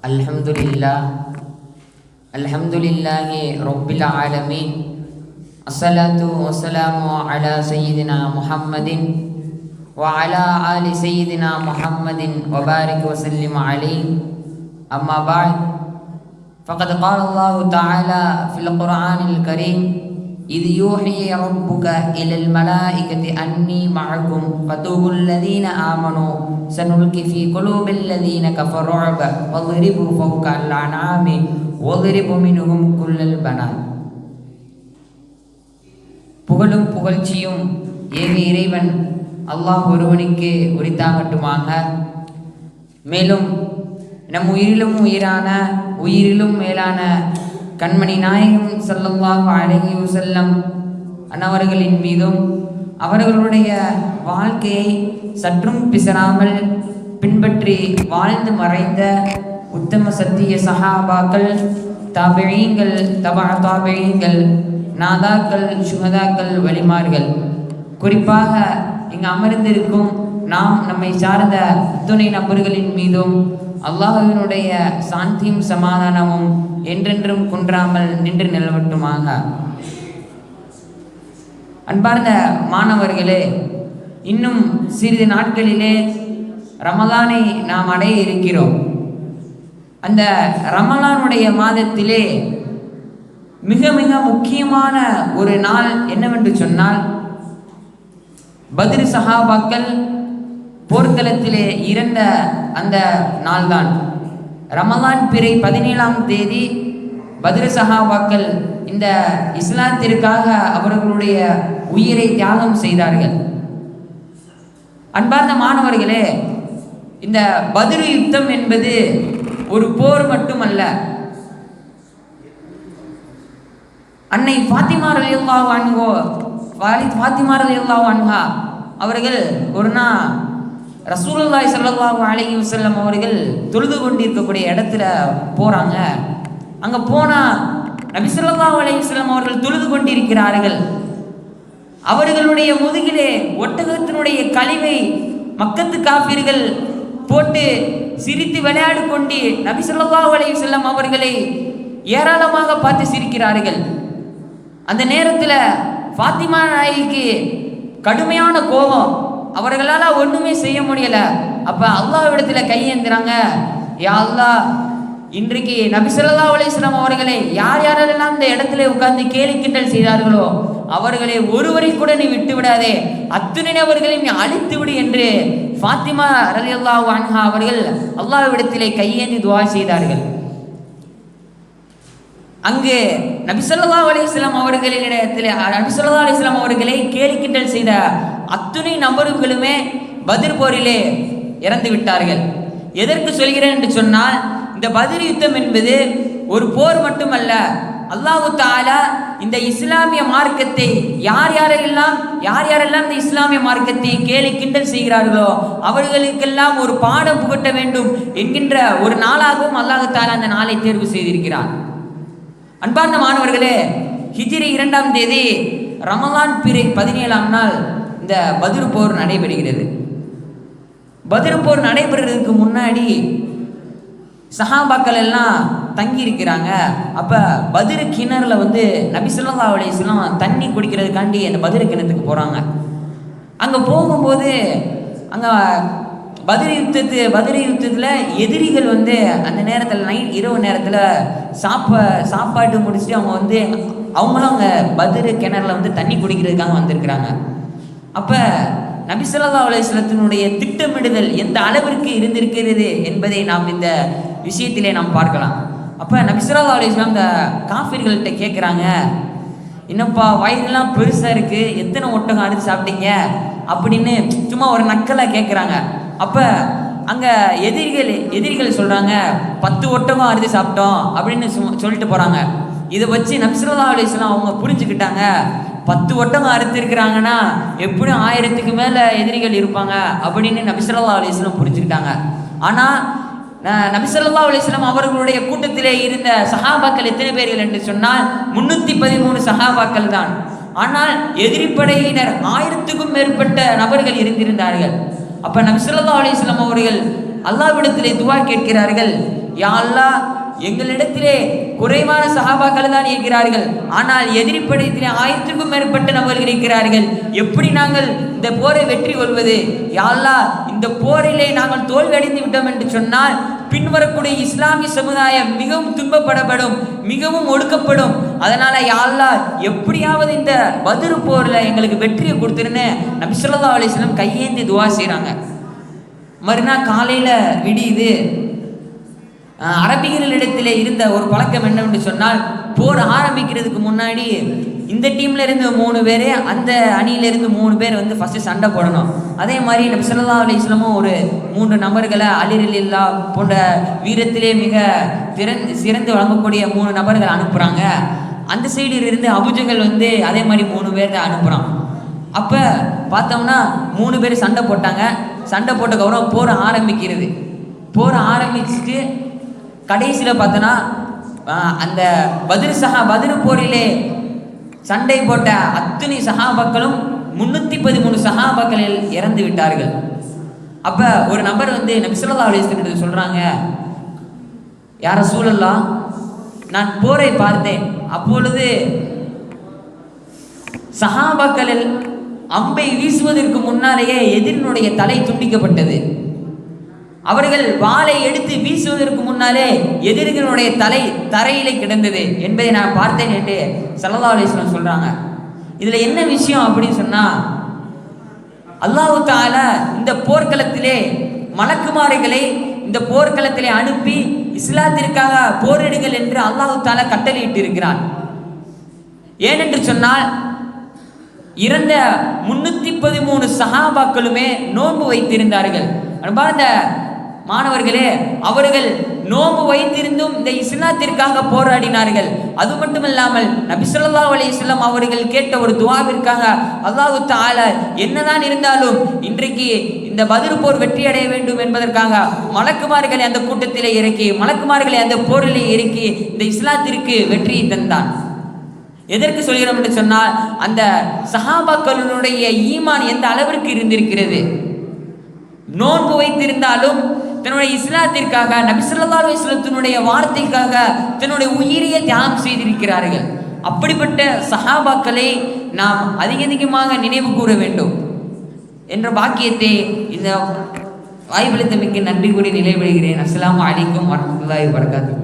Alhamdulillahi Rabbil Alamin. Assalatu wassalamu ala Sayyidina Muhammadin wa ala ali Sayyidina Muhammadin wa barik wa sallim alayhi. Amma ba'd. Faqad qala Allah Ta'ala fil Qur'anil Karim إذ يوحي ربك إلى الملائكة أني معكم فتوبوا الذين آمنوا سنلقي في قلوب الذين كفروا الرعب واضربوا فوق الأعناق واضربوا منهم كل البنان. புகழும் புகழ்ச்சியும் ஏக இறைவன் அல்லாஹ் ஒருவனுக்கு உரித்தாகட்டுமாக. மேலும் நம் உயிரிலும் உயிரான உயிரிலும் மேலான கண்மணி நாயகம் ஸல்லல்லாஹு அலைஹி வஸல்லம் அன்னவர்களின் மீதும் அவர்களுடைய வாழ்க்கையை சற்றும் பிசராமல் பின்பற்றி வாழ்ந்து மறைந்த உத்தம சத்திய சஹாபாக்கள், தாபிஈன்கள், தபா தாபிஈன்கள், நாதாக்கள், சுஹதாக்கள், வலிமார்கள், குறிப்பாக இங்கு அமர்ந்திருக்கும் நாம் நம்மை சார்ந்த துணை நபர்களின் மீதும் அல்லாஹ்வினுடைய சாந்தியும் சமாதானமும் என்றென்றும் குன்றாமல் நின்று நிலவட்டுமாக. அன்பார்ந்த மாணவர்களே, இன்னும் சிறிது நாட்களிலே ரமலானை நாம் அடைய இருக்கிறோம். அந்த ரமலானுடைய மாதத்திலே மிக மிக முக்கியமான ஒரு நாள் என்னவென்று சொன்னால், பத்ர் சஹாபாக்கள் போர்க்களத்திலே இறந்த அந்த நாள்தான். ரமலான் பிறை 17ஆம் தேதி பத்ர் சஹாபாக்கள் இந்த இஸ்லாத்திற்காக அவர்களுடைய உயிரை தியாகம் செய்தார்கள். அன்பார்ந்த மாணவர்களே, இந்த பத்ர் யுத்தம் என்பது ஒரு போர் மட்டுமல்ல. அன்னை ஃபாத்திமா ரலியல்லாஹு அன்ஹா அவர்கள் ஒரு நாள் ரசூலுல்லாஹி ஸல்லல்லாஹு அலைஹி வஸல்லம் அவர்கள் தொழுது கொண்டிருக்கக்கூடிய இடத்துல போறாங்க. அங்க போனா நபி ஸல்லல்லாஹு அலைஹி வஸல்லம் அவர்கள் தொழுது கொண்டிருக்கிறார்கள். அவர்களுடைய முதுகிலே ஒட்டகத்தினுடைய கழிவை மக்கத்து காஃபிர்கள் போட்டு சிரித்து விளையாடி கொண்டு நபி ஸல்லல்லாஹு அலைஹி வஸல்லம் அவர்களை ஏராளமாக பார்த்து சிரிக்கிறார்கள். அந்த நேரத்தில் ஃபாத்திமா நாயிக்கு கடுமையான கோபம். அவர்களால் ஒன்றுமே செய்ய முடியல. அப்போ அல்லாஹ்விடத்தில் கையேந்துறாங்க, யா அல்லாஹ், இன்றைக்கு நபி ஸல்லல்லாஹு அலைஹி வஸல்லம் அவர்களை யார் யாரெல்லாம் இந்த இடத்துல உட்கார்ந்து கேலி கிண்டல் செய்தார்களோ அவர்களை ஒருவரை கூட நீ விட்டு விடாதே, அத்துணை அவர்களையும் நீ அழித்து விடு என்று ஃபாத்திமா ரலியல்லாஹு அன்ஹா அவர்கள் அல்லாஹ்விடத்திலே கையேந்தி துஆ செய்தார்கள். அங்கு நபி ஸல்லல்லாஹு அலைஹி வஸல்லம் அவர்களிடத்தில் நபி ஸல்லல்லாஹு அலைஹி வஸல்லம் அவர்களை கேலி கிண்டல் செய்த அத்துணை நபர்களுமே பத்ர் போரிலே இறந்து விட்டார்கள். எதற்கு சொல்கிறேன் என்று சொன்னால், இந்த பத்ர் யுத்தம் என்பது ஒரு போர் மட்டுமல்ல. அல்லாஹ் தஆலா இந்த இஸ்லாமிய மார்க்கத்தை யார் யாரெல்லாம் இந்த இஸ்லாமிய மார்க்கத்தை கேலி கிண்டல் செய்கிறார்களோ அவர்களுக்கெல்லாம் ஒரு பாடம் புகட்ட வேண்டும் என்கின்ற ஒரு நாளாகவும் அல்லாஹ் தஆலா அந்த நாளை தேர்வு செய்திருக்கிறான். அன்பார்ந்த மாணவர்களே, ஹிஜ்ரி 2ஆம் தேதி ரமலான் பிறை 17ஆம் நாள் இந்த பத்ர் போர் நடைபெறுகிறது. பத்ர் போர் நடைபெறுறதுக்கு முன்னாடி சஹாபாக்கள் எல்லாம் தங்கி இருக்கிறாங்க. அப்போ பத்ர் கிணறுல நபி ஸல்லல்லாஹு அலைஹி வஸல்லம் தண்ணி குடிக்கிறதுக்காண்டி அந்த பத்ர் கிணத்துக்கு போகிறாங்க. அங்கே போகும்போது அங்கே பத்ர் யுத்தத்தில் எதிரிகள் அந்த நேரத்தில் இரவு நேரத்தில் சாப்பாட்டு முடிச்சுட்டு அவங்க அவங்களும் அங்கே பத்ர் கிணறுல தண்ணி குடிக்கிறதுக்காக வந்திருக்கிறாங்க. அப்போ நபி ஸல்லல்லாஹு அலைஹி வஸல்லத்தினுடைய திட்டமிடுதல் எந்த அளவிற்கு இருந்திருக்கிறது என்பதை நாம் இந்த விஷயத்திலே நாம் பார்க்கலாம். அப்போ நபி ஸல்லல்லாஹு அலைஹி வஸல்லம் இந்த காஃபிர்கள்ட்ட கேட்குறாங்க, என்னப்பா வயிறுலாம் பெருசாக இருக்குது, எத்தனை ஒட்டகம் அடித்து சாப்பிட்டீங்க அப்படின்னு சும்மா ஒரு நக்கலாக கேட்குறாங்க. அப்போ அங்கே எதிரிகள் சொல்கிறாங்க, 10 ஒட்டகம் அறுத்து சாப்பிட்டோம் அப்படின்னு சொல்லிட்டு போகிறாங்க. இதை வச்சு நபி ஸல்லல்லாஹு அலைஹி வஸல்லம் அவங்க புரிஞ்சுக்கிட்டாங்க, 10 ஒட்டகம் அறுத்துருக்குறாங்கன்னா எப்படியும் 1000க்கு மேலே எதிரிகள் இருப்பாங்க அப்படின்னு நபி ஸல்லல்லாஹு அலைஹி வஸல்லம் புரிஞ்சுக்கிட்டாங்க. ஆனால் நபி ஸல்லல்லாஹு அலைஹி வஸல்லம் அவர்களுடைய கூட்டத்திலே இருந்த சஹாபாக்கள் எத்தனை பேர்கள் என்று சொன்னால் 313 சஹாபாக்கள் தான். ஆனால் எதிரிப்படையினர் 1000க்கும் மேற்பட்ட நபர்கள் இருந்திருந்தார்கள். அப்போ நபி ஸல்லல்லாஹு அலைஹி வஸல்லம் அவர்கள் அல்லாஹ்விடத்திலே துஆ கேட்கிறார்கள், யா அல்லாஹ், எங்களிடத்திலே குறைவான சஹாபாக்கள் தான் இருக்கிறார்கள், ஆனால் எதிரிப்படையிலே 1000க்கும் மேற்பட்ட நபர்கள் இருக்கிறார்கள். எப்படி நாங்கள் இந்த போரை வெற்றி கொள்வது? யா அல்லாஹ், இந்த போரிலே நாங்கள் தோல்வி அடைந்து விட்டோம் என்று சொன்னால் பின்வரக்கூடிய இஸ்லாமிய சமுதாயம் மிகவும் துன்பப்படப்படும், மிகவும் ஒடுக்கப்படும். அதனால யா அல்லாஹ், எப்படியாவது இந்த பத்ர் போர்ல எங்களுக்கு வெற்றியை கொடுத்துருன்னு நபி ஸல்லல்லாஹு அலைஹி வஸல்லம் கையேந்தி துஆ செய்றாங்க. மறுநாள் காலையில விடியுது. அரபிகளிடத்திலே இருந்த ஒரு பழக்கம் என்னவென்று சொன்னால், போர் ஆரம்பிக்கிறதுக்கு முன்னாடி இந்த டீம்ல இருந்து 3 பேர், அந்த அணியில இருந்து 3 பேர் வந்து ஃபர்ஸ்ட் சண்டை போடணும். அதே மாதிரி நபி ஸல்லல்லாஹு அலைஹி வஸல்லம் ஒரு 3 நபர்களை அலி ரலியல்லாஹு போன்ற வீரத்திலே மிக சிறந்து வழங்கக்கூடிய 3 நபர்கள் அனுப்புறாங்க. அந்த சைடில் இருந்து அபூஜஹல் வந்து அதே மாதிரி 3 பேர் அனுப்புறான். அப்ப பார்த்தோம்னா 3 பேர் சண்டை போட்டாங்க. சண்டை போட்டதுக்கப்புறம் போர் ஆரம்பிக்கிறது. போர் ஆரம்பிச்சுட்டு கடைசியில் பார்த்தோன்னா அந்த பத்ர் போரிலே சண்டை போட்ட அத்தனை சஹாபாக்களும் 313 சஹாபாக்களில் இறந்து விட்டார்கள். அப்ப ஒரு நபர் வந்து நபி ஸல்லல்லாஹு அலைஹி வஸல்லம் சொல்றாங்க, யா ரசூலல்லாஹ், நான் போரை பார்த்தேன். அப்பொழுது சஹாபாக்களில் அம்பை வீசுவதற்கு முன்னாலேயே எதிரினுடைய தலை துண்டிக்கப்பட்டது. அவர்கள் வாளை எடுத்து வீசுவதற்கு முன்னாலே எதிரிகளுடைய தலை தரையிலே கிடந்தது என்பதை நான் பார்த்தேன் என்று ஸல்லல்லாஹு அலைஹி வஸல்லம் சொல்றாங்க. இதுல என்ன விஷயம் அப்படின்னு சொன்னா, அல்லாஹ் தஆலா இந்த போர்க்களத்திலே மலக்குமார்களை இந்த போர்க்களத்திலே அனுப்பி இஸ்லாத்திற்காக போரிடுங்கள் என்று அல்லாஹ் தஆலா கட்டளையிட்டு இருக்கிறான். ஏனென்று சொன்னால், இறந்த 313 சஹாபாக்களுமே நோன்பு வைத்திருந்தார்கள். அன்பார்ந்த மாணவர்களே, அவர்கள் நோன்பு வைத்திருந்தும் இந்த இஸ்லாத்திற்காக போராடினார்கள். அது மட்டுமில்லாமல் நபி ஸல்லல்லாஹு அலைஹி வஸல்லம் அவர்கள் கேட்ட ஒரு துஆவிற்காக அல்லாஹ் தஆலா என்னதான் இருந்தாலும் இன்றைக்கு இந்த பத்ர் போர் வெற்றி அடைய வேண்டும் என்பதற்காக மலக்குமார்களை அந்த கூட்டத்திலே இறக்கி, மலக்குமார்களை அந்த போரிலே இறக்கி இந்த இஸ்லாத்திற்கு வெற்றியை தந்தான். எதற்கு சொல்கிறோம் என்று சொன்னால், அந்த சஹாபாக்களுடைய ஈமான் எந்த அளவிற்கு இருந்திருக்கிறது. நோன்பு வைத்திருந்தாலும் தன்னுடைய இஸ்லாத்திற்காக, நபி ஸல்லல்லாஹு அலைஹி வஸல்லத்தினுடைய வார்த்தைக்காக தன்னுடைய உயிரையே தியாகம் செய்திருக்கிறார்கள். அப்படிப்பட்ட சஹாபாக்களை நாம் அதிகமாக நினைவு கூற வேண்டும் என்ற பாக்கியத்தை இந்த வாய்ப்பளித்தமைக்கு நன்றி கூறி நிலைப்படுகிறேன். அஸ்ஸலாமு அலைக்கும் வரஹ்மத்துல்லாஹி வபரகாத்துஹு.